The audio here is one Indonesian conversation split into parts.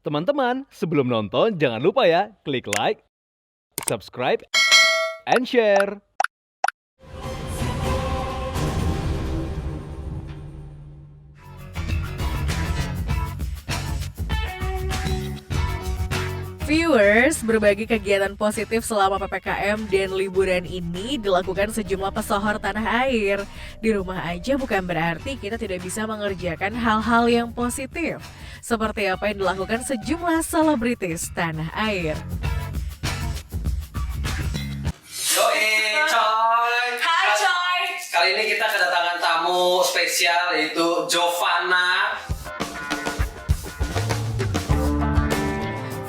Teman-teman, sebelum nonton jangan lupa ya klik like, subscribe, and share. Viewers, berbagai kegiatan positif selama PPKM dan liburan ini dilakukan sejumlah pesohor tanah air. Di rumah aja bukan berarti kita tidak bisa mengerjakan hal-hal yang positif. Seperti apa yang dilakukan sejumlah selebritis tanah air. Yoi, coy. Hai coy. Kali ini kita kedatangan tamu spesial yaitu Jovana.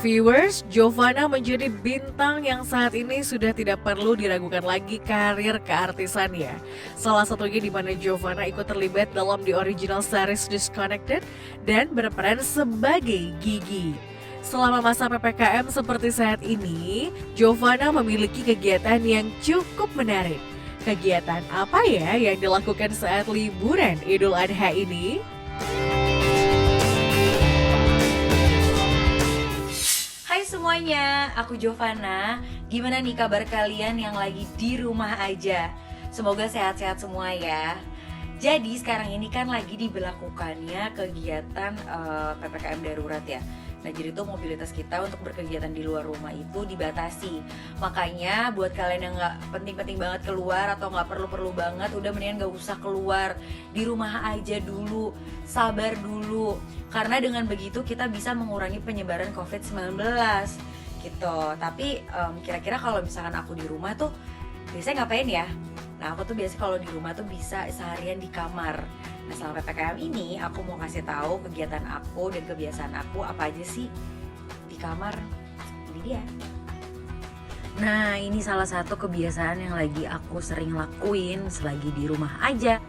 Viewers, Jovana menjadi bintang yang saat ini sudah tidak perlu diragukan lagi karir keartisannya. Salah satunya di mana Jovana ikut terlibat dalam The Original Series Disconnected dan berperan sebagai Gigi. Selama masa PPKM seperti saat ini, Jovana memiliki kegiatan yang cukup menarik. Kegiatan apa ya yang dilakukan saat liburan Idul Adha ini? Hai semuanya, aku Jovana. Gimana nih kabar kalian yang lagi di rumah aja? Semoga sehat-sehat semua ya. Jadi sekarang ini kan lagi diberlakukannya kegiatan PPKM darurat ya. Nah jadi tuh mobilitas kita untuk berkegiatan di luar rumah itu dibatasi. Makanya buat kalian yang gak penting-penting banget keluar atau gak perlu-perlu banget, udah mendingan gak usah keluar. Di rumah aja dulu, sabar dulu. Karena dengan begitu kita bisa mengurangi penyebaran COVID-19 gitu. Tapi kira-kira kalau misalkan aku di rumah tuh biasanya ngapain ya? Nah aku tuh biasanya kalau di rumah tuh bisa seharian di kamar. Nah selama PPKM ini aku mau kasih tahu kegiatan aku dan kebiasaan aku apa aja sih di kamar. Ini dia. Nah ini salah satu kebiasaan yang lagi aku sering lakuin selagi di rumah aja.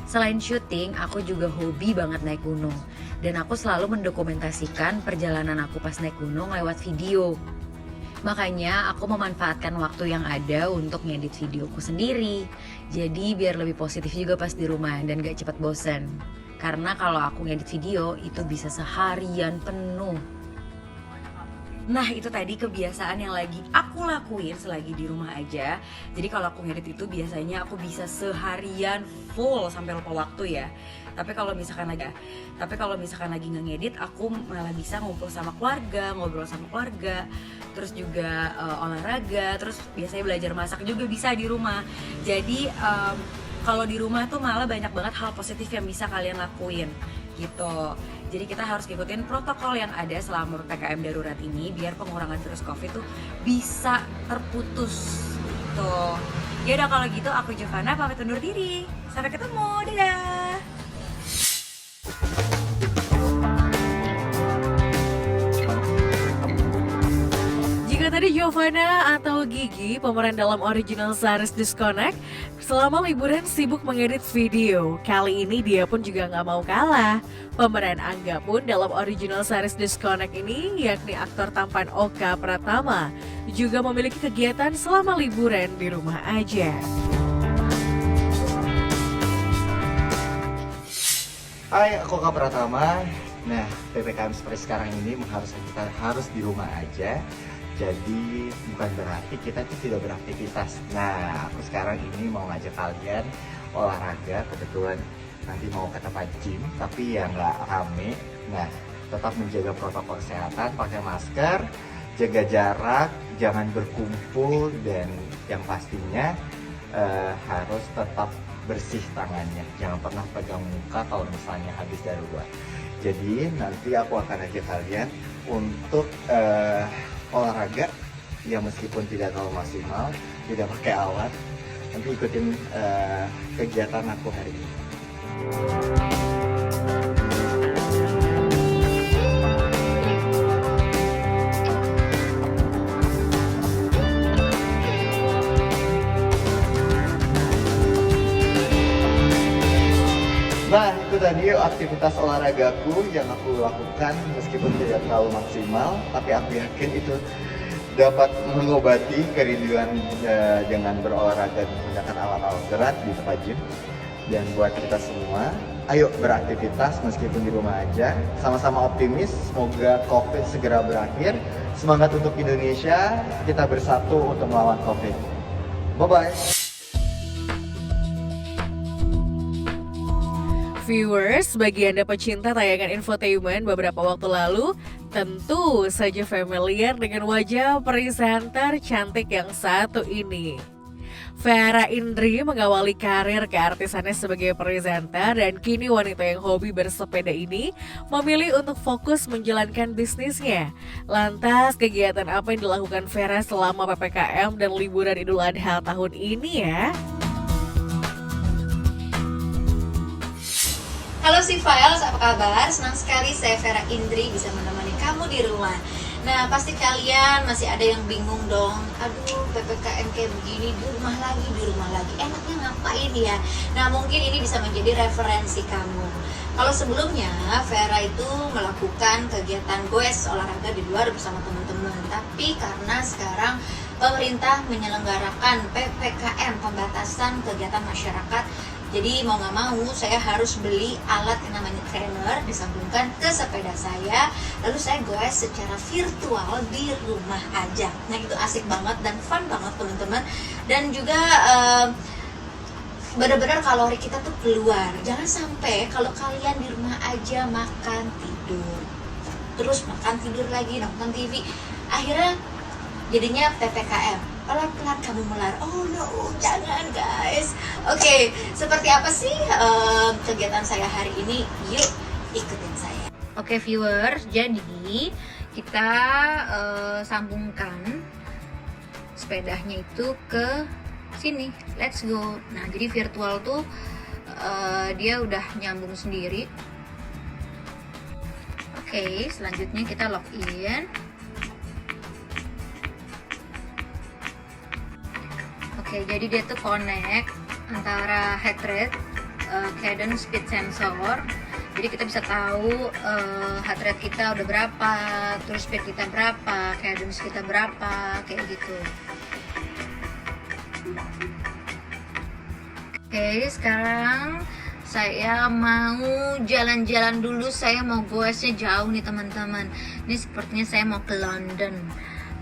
Selain syuting, aku juga hobi banget naik gunung. Dan aku selalu mendokumentasikan perjalanan aku pas naik gunung lewat video. Makanya aku memanfaatkan waktu yang ada untuk ngedit videoku sendiri. Jadi biar lebih positif juga pas di rumah dan gak cepat bosen. Karena kalau aku ngedit video itu bisa seharian penuh. Nah itu tadi kebiasaan yang lagi aku lakuin selagi di rumah aja. Jadi kalau aku ngedit itu biasanya aku bisa seharian full sampai lupa waktu ya. Tapi kalau misalkan lagi nggak ngedit, aku malah bisa ngumpul sama keluarga, ngobrol sama keluarga, terus juga olahraga, terus biasanya belajar masak juga bisa di rumah. Jadi kalau di rumah tuh malah banyak banget hal positif yang bisa kalian lakuin gitu. Jadi kita harus ngikutin protokol yang ada selama PPKM darurat ini biar pengurangan virus COVID tuh bisa terputus gitu. Ya udah kalau gitu aku Jovana pamit undur diri. Sampai ketemu. Dadah. Jika tadi Jovana atau Gigi, pemeran dalam Original Series Disconnect, selama liburan sibuk mengedit video. Kali ini dia pun juga nggak mau kalah. Pemeran Angga pun dalam Original Series Disconnect ini, yakni aktor tampan Oka Pratama, juga memiliki kegiatan selama liburan di rumah aja. Hai, aku Oka Pratama. Nah, PPKM seperti sekarang ini mengharuskan kita harus di rumah aja. Jadi bukan berarti kita itu tidak beraktivitas. Nah, aku sekarang ini mau ngajak kalian olahraga. Kebetulan nanti mau ke tempat gym, tapi ya nggak rame. Nah, tetap menjaga protokol kesehatan, pakai masker, jaga jarak, jangan berkumpul, dan yang pastinya harus tetap bersih tangannya. Jangan pernah pegang muka kalau misalnya habis dari luar. Jadi nanti aku akan ajak kalian untuk olahraga yang meskipun tidak terlalu maksimal, tidak pakai alat. Nanti ikutin kegiatan aku hari ini. Nah, itu tadi aktivitas olahragaku yang aku lakukan meskipun tidak terlalu maksimal, tapi aku yakin itu dapat mengobati kerinduan dengan berolahraga dan menggunakan alat-alat berat di tempat gym. Dan buat kita semua, ayo beraktivitas meskipun di rumah aja. Sama-sama optimis, semoga COVID segera berakhir. Semangat untuk Indonesia, kita bersatu untuk melawan COVID. Bye-bye. Viewers, bagi Anda pecinta tayangan infotainment beberapa waktu lalu, tentu saja familiar dengan wajah presenter cantik yang satu ini. Vera Indri mengawali karir keartisannya sebagai presenter dan kini wanita yang hobi bersepeda ini memilih untuk fokus menjalankan bisnisnya. Lantas kegiatan apa yang dilakukan Vera selama PPKM dan liburan Idul Adha tahun ini ya? Halo Files, apa kabar? Senang sekali saya Vera Indri bisa menemani kamu di rumah. Nah, pasti kalian masih ada yang bingung dong. Aduh, PPKM kayak begini, di rumah lagi. Enaknya ngapain ya? Nah, mungkin ini bisa menjadi referensi kamu. Kalau sebelumnya, Vera itu melakukan kegiatan goes olahraga di luar bersama teman-teman. Tapi karena sekarang pemerintah menyelenggarakan PPKM, pembatasan kegiatan masyarakat, jadi mau nggak mau saya harus beli alat yang namanya trainer disambungkan ke sepeda saya, lalu saya goes secara virtual di rumah aja. Nah itu asik banget dan fun banget teman-teman. Dan juga benar-benar kalori kita tuh keluar. Jangan sampai kalau kalian di rumah aja makan tidur, terus makan tidur lagi nonton TV, akhirnya jadinya PPKM. Pelan-pelan kamu melar. Oh no, jangan guys. Oke, seperti apa sih kegiatan saya hari ini? Yuk ikutin saya. Oke viewers, jadi kita sambungkan sepedanya itu ke sini. Let's go. Nah, jadi virtual tuh dia udah nyambung sendiri. Oke, selanjutnya kita login. Oke, jadi dia tuh connect antara heart rate, cadence, speed sensor. Jadi kita bisa tahu heart rate kita udah berapa, terus speed kita berapa, cadence kita berapa, kayak gitu. Oke, sekarang saya mau jalan-jalan dulu. Saya mau goesnya jauh nih teman-teman. Ini sepertinya saya mau ke London.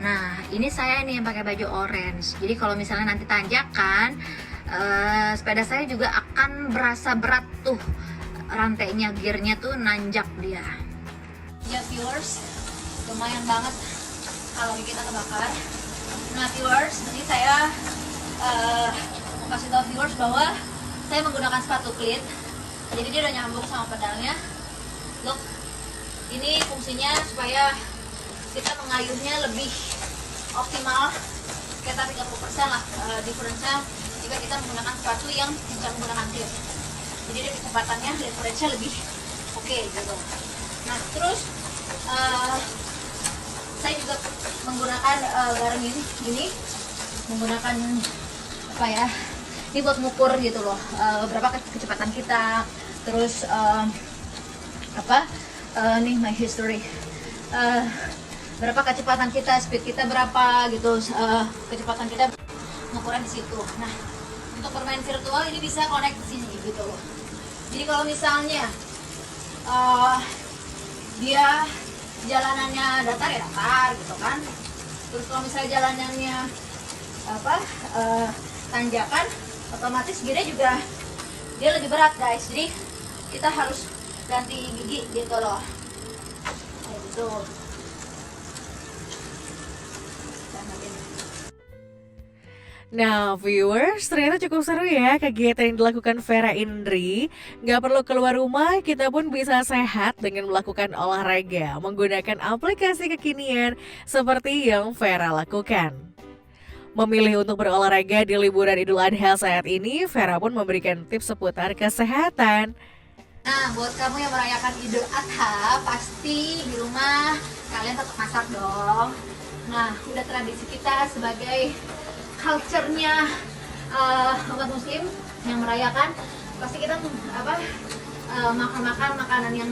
Nah, ini saya nih yang pakai baju orange. Jadi kalau misalnya nanti tanjakan, sepeda saya juga akan berasa berat tuh. Rantainya, gearnya tuh nanjak dia. Ya viewers, lumayan banget kalori kita kebakar. Nah viewers, ini saya mau kasih tahu viewers bahwa saya menggunakan sepatu cleat. Jadi dia udah nyambung sama pedalnya. Look, ini fungsinya supaya kita mengayuhnya lebih optimal, sekitar 30% lah difference-nya jika kita menggunakan sepatu yang bisa menggunakan cleat. Jadi dia kecepatannya, difference-nya lebih oke gitu. Nah terus saya juga menggunakan Garmin ini menggunakan apa ya, ini buat ngukur gitu loh berapa kecepatan kita, terus nih my history, berapa kecepatan kita, speed kita berapa gitu, kecepatan kita ngukurnya di situ. Nah untuk bermain virtual ini bisa connect ke sini gitu loh. Jadi kalau misalnya dia jalanannya datar ya datar gitu kan, terus kalau misalnya jalanannya tanjakan, otomatis gearnya juga dia lebih berat guys. Jadi kita harus ganti gigi gitu loh, kayak gitu. Nah viewers, ternyata cukup seru ya kegiatan yang dilakukan Vera Indri. Gak perlu keluar rumah, kita pun bisa sehat dengan melakukan olahraga menggunakan aplikasi kekinian seperti yang Vera lakukan. Memilih untuk berolahraga di liburan Idul Adha saat ini, Vera pun memberikan tips seputar kesehatan. Nah, buat kamu yang merayakan Idul Adha, pasti di rumah kalian tetap masak dong. Nah, udah tradisi kita sebagai culture-nya umat muslim yang merayakan, pasti kita makan makanan yang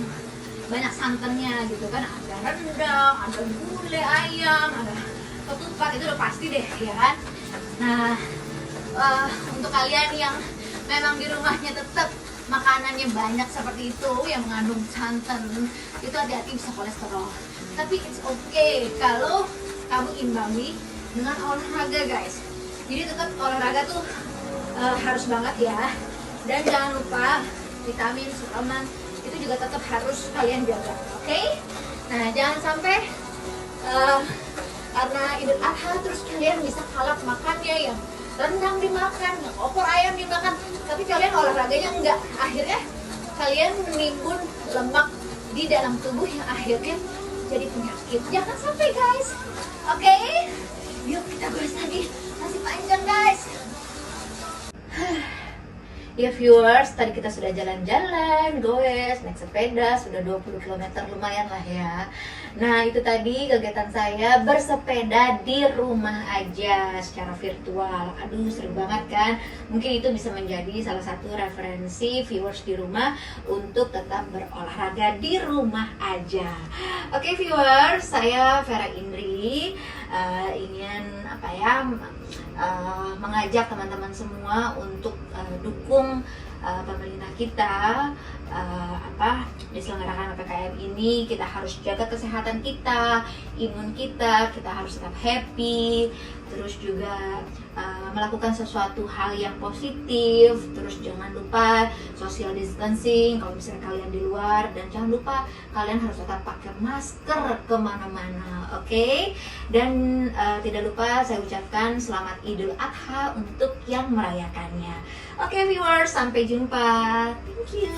banyak santannya gitu kan. Ada rendang, ada gulai ayam, ada ketupat, itu udah pasti deh ya kan. Nah, untuk kalian yang memang di rumahnya tetap makanannya banyak seperti itu yang mengandung santan, itu hati-hati bisa kolesterol. Tapi it's okay kalau kamu imbangi dengan olahraga guys. Jadi tetap olahraga tuh harus banget ya. Dan jangan lupa vitamin, suplemen itu juga tetap harus kalian jaga, oke? Nah, jangan sampai karena Idul Adha terus kalian bisa kalap makannya, yang rendang dimakan, yang opor ayam dimakan, tapi kalian olahraganya enggak. Akhirnya kalian menimbun lemak di dalam tubuh yang akhirnya jadi penyakit. Jangan sampai guys, oke? Yuk kita bahas lagi, masih panjang guys. Ya viewers, tadi kita sudah jalan-jalan, goes, naik sepeda, sudah 20 km, lumayan lah ya. Nah itu tadi kegiatan saya bersepeda di rumah aja secara virtual. Aduh seru banget kan. Mungkin itu bisa menjadi salah satu referensi viewers di rumah untuk tetap berolahraga di rumah aja. Oke viewers, saya Vera Indri ingin mengajak teman-teman semua untuk dukung pemerintah kita diselenggarakan PPKM ini. Kita harus jaga kesehatan kita, imun kita harus tetap happy, terus juga melakukan sesuatu hal yang positif, terus jangan lupa social distancing kalau misalnya kalian di luar, dan jangan lupa kalian harus tetap pakai masker kemana-mana, oke? Dan tidak lupa saya ucapkan selamat Idul Adha untuk yang merayakannya. Oke viewers, sampai jumpa. Thank you.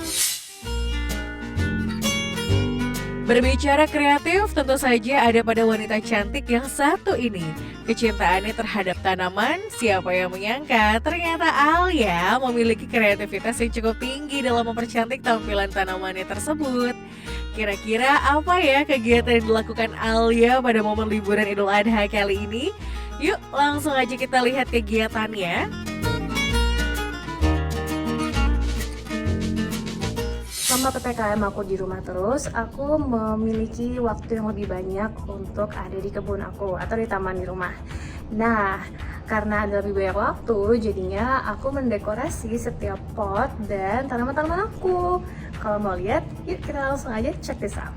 Berbicara kreatif, tentu saja ada pada wanita cantik yang satu ini. Kecintaannya terhadap tanaman, siapa yang menyangka ternyata Alia memiliki kreativitas yang cukup tinggi dalam mempercantik tampilan tanamannya tersebut. Kira-kira apa ya kegiatan yang dilakukan Alia pada momen liburan Idul Adha kali ini? Yuk langsung aja kita lihat kegiatannya. Selama PPKM aku di rumah terus, aku memiliki waktu yang lebih banyak untuk ada di kebun aku atau di taman di rumah. Nah, karena ada lebih banyak waktu, jadinya aku mendekorasi setiap pot dan tanaman-tanaman aku. Kalau mau lihat, yuk kita langsung aja check this out.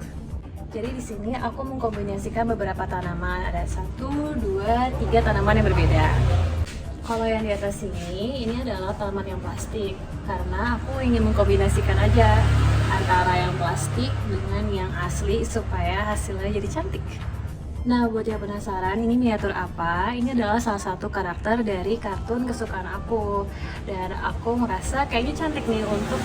Jadi di sini aku mengkombinasikan beberapa tanaman, ada 1, 2, 3 tanaman yang berbeda. Kalau yang di atas ini adalah tanaman yang plastik, karena aku ingin mengkombinasikan aja antara yang plastik dengan yang asli supaya hasilnya jadi cantik. Nah, buat yang penasaran ini miniatur apa, ini adalah salah satu karakter dari kartun kesukaan aku. Dan aku merasa kayaknya cantik nih untuk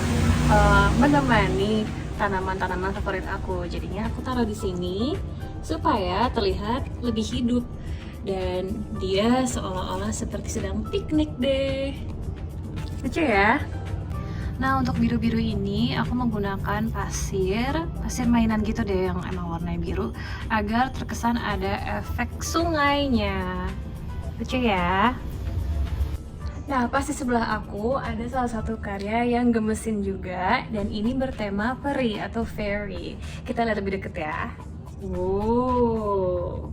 menemani tanaman-tanaman favorit aku. Jadinya aku taruh di sini supaya terlihat lebih hidup. Dan dia seolah-olah seperti sedang piknik deh. Lucu ya? Nah, untuk biru-biru ini aku menggunakan pasir mainan gitu deh yang emang warnanya biru agar terkesan ada efek sungainya. Lucu ya? Nah, pas di sebelah aku ada salah satu karya yang gemesin juga, dan ini bertema peri atau fairy. Kita lihat lebih deket ya. Wow.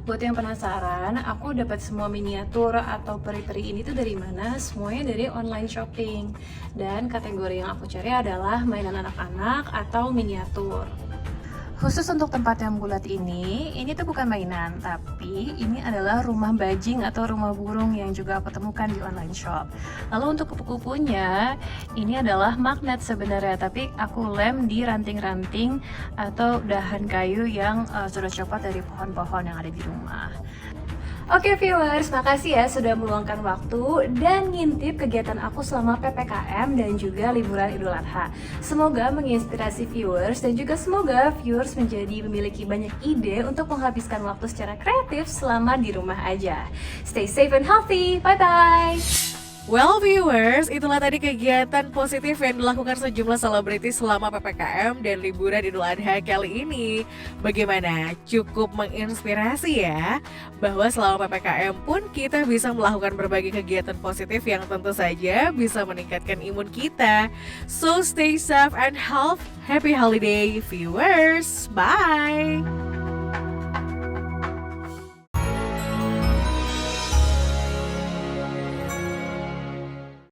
Buat yang penasaran, aku dapat semua miniatur atau peri-peri ini tuh dari mana? Semuanya dari online shopping. Dan kategori yang aku cari adalah mainan anak-anak atau miniatur. Khusus untuk tempat yang bulat ini tuh bukan mainan, tapi ini adalah rumah bajing atau rumah burung yang juga aku temukan di online shop. Lalu untuk kupu-kupunya, ini adalah magnet sebenarnya, tapi aku lem di ranting-ranting atau dahan kayu yang sudah copot dari pohon-pohon yang ada di rumah. Oke viewers, makasih ya sudah meluangkan waktu dan ngintip kegiatan aku selama PPKM dan juga liburan Idul Adha. Semoga menginspirasi viewers dan juga semoga viewers memiliki banyak ide untuk menghabiskan waktu secara kreatif selama di rumah aja. Stay safe and healthy, bye-bye! Well viewers, itulah tadi kegiatan positif yang dilakukan sejumlah selebritis selama PPKM dan liburan Idul Adha kali ini. Bagaimana? Cukup menginspirasi ya? Bahwa selama PPKM pun kita bisa melakukan berbagai kegiatan positif yang tentu saja bisa meningkatkan imun kita. So stay safe and healthy. Happy holiday viewers. Bye!